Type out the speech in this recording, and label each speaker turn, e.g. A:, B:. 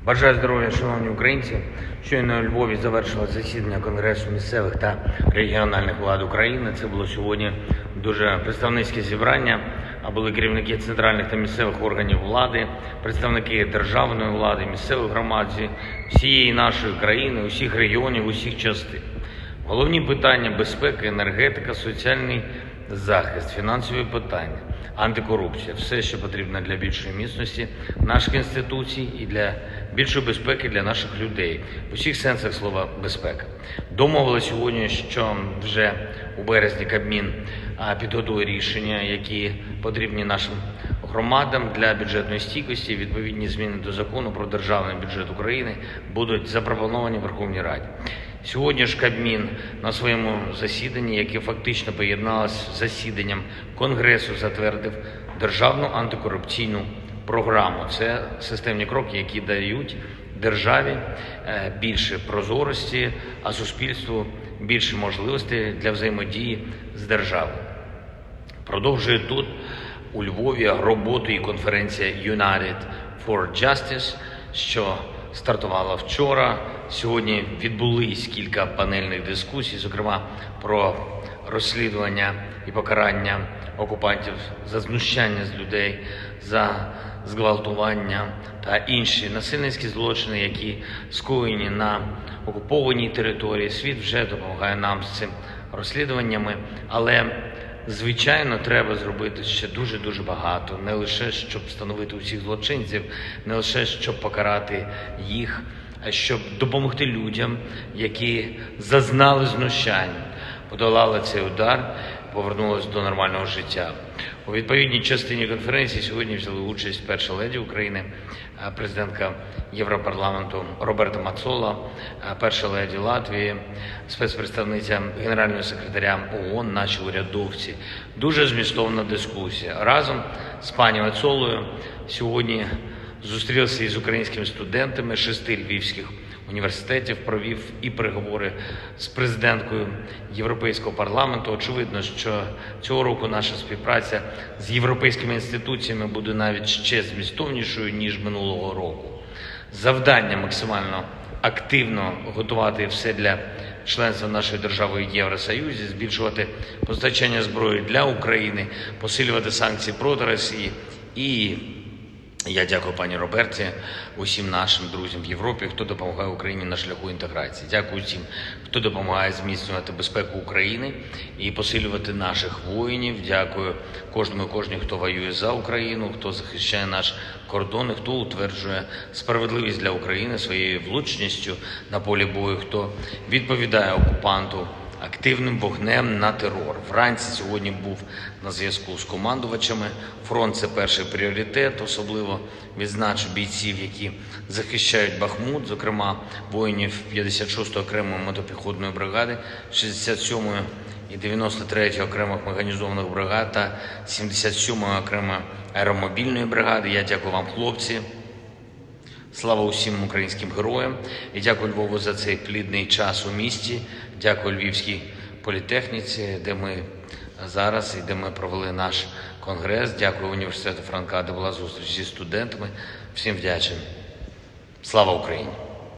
A: Бажаю здоров'я, шановні українці. Щойно у Львові завершилось засідання Конгресу місцевих та регіональних влад України. Це було сьогодні дуже представницьке зібрання, а були керівники центральних та місцевих органів влади, представники державної влади, місцевих громад всієї нашої країни, усіх регіонів, усіх частин. Головні питання – безпека, енергетика, соціальний захист, фінансові питання, антикорупція – все, що потрібно для більшої міцності наших інституцій і для більшої безпеки для наших людей. В усіх сенсах слова безпека. Домовилися сьогодні, що вже у березні Кабмін підготує рішення, які потрібні нашим громадам для бюджетної стійкості. Відповідні зміни до Закону про державний бюджет України будуть запропоновані Верховній Раді. Сьогодні ж Кабмін на своєму засіданні, яке фактично поєдналося з засіданням Конгресу, затвердив державну антикорупційну програму. Це системні кроки, які дають державі більше прозорості, а суспільству більше можливостей для взаємодії з державою. Продовжує тут у Львові роботу і конференція United for Justice, що стартувала вчора. Сьогодні відбулись кілька панельних дискусій, зокрема про розслідування і покарання окупантів за знущання з людей, за зґвалтування та інші насильницькі злочини, які скоєні на окупованій території. Світ вже допомагає нам з цим розслідуваннями, але звичайно, треба зробити ще дуже багато, не лише щоб встановити усіх злочинців, не лише щоб покарати їх, а щоб допомогти людям, які зазнали знущань, подолали цей удар, повернулися до нормального життя. У відповідній частині конференції сьогодні взяли участь перша леді України, президентка Європарламенту Роберта Мацола, перша леді Латвії, спецпредставниця Генерального секретаря ООН, наші урядовці. Дуже змістовна дискусія. Разом з пані Мацолою сьогодні зустрівся із українськими студентами 6 львівських університетів, провів і переговори з президенткою Європейського парламенту. Очевидно, що цього року наша співпраця з європейськими інституціями буде навіть ще змістовнішою, ніж минулого року. Завдання максимально активно готувати все для членства нашої держави в Євросоюзі, збільшувати постачання зброї для України, посилювати санкції проти Росії. І я дякую пані Роберті, усім нашим друзям в Європі, хто допомагає Україні на шляху інтеграції. Дякую всім, хто допомагає зміцнювати безпеку України і посилювати наших воїнів. Дякую кожному і кожній, хто воює за Україну, хто захищає наш кордон, хто утверджує справедливість для України своєю влучністю на полі бою, хто відповідає окупанту активним вогнем на терор. Вранці сьогодні був на зв'язку з командувачами. Фронт – це перший пріоритет. Особливо відзначу бійців, які захищають Бахмут, зокрема воїнів 56-ї окремої мотопіхотної бригади, 67-ї і 93-ї окремих механізованих бригад та 77-ї окремої аеромобільної бригади. Я дякую вам, хлопці. Слава усім українським героям і дякую Львову за цей плідний час у місті. Дякую Львівській політехніці, де ми зараз і де ми провели наш конгрес. Дякую університету Франка, де була зустріч зі студентами. Всім вдячний. Слава Україні!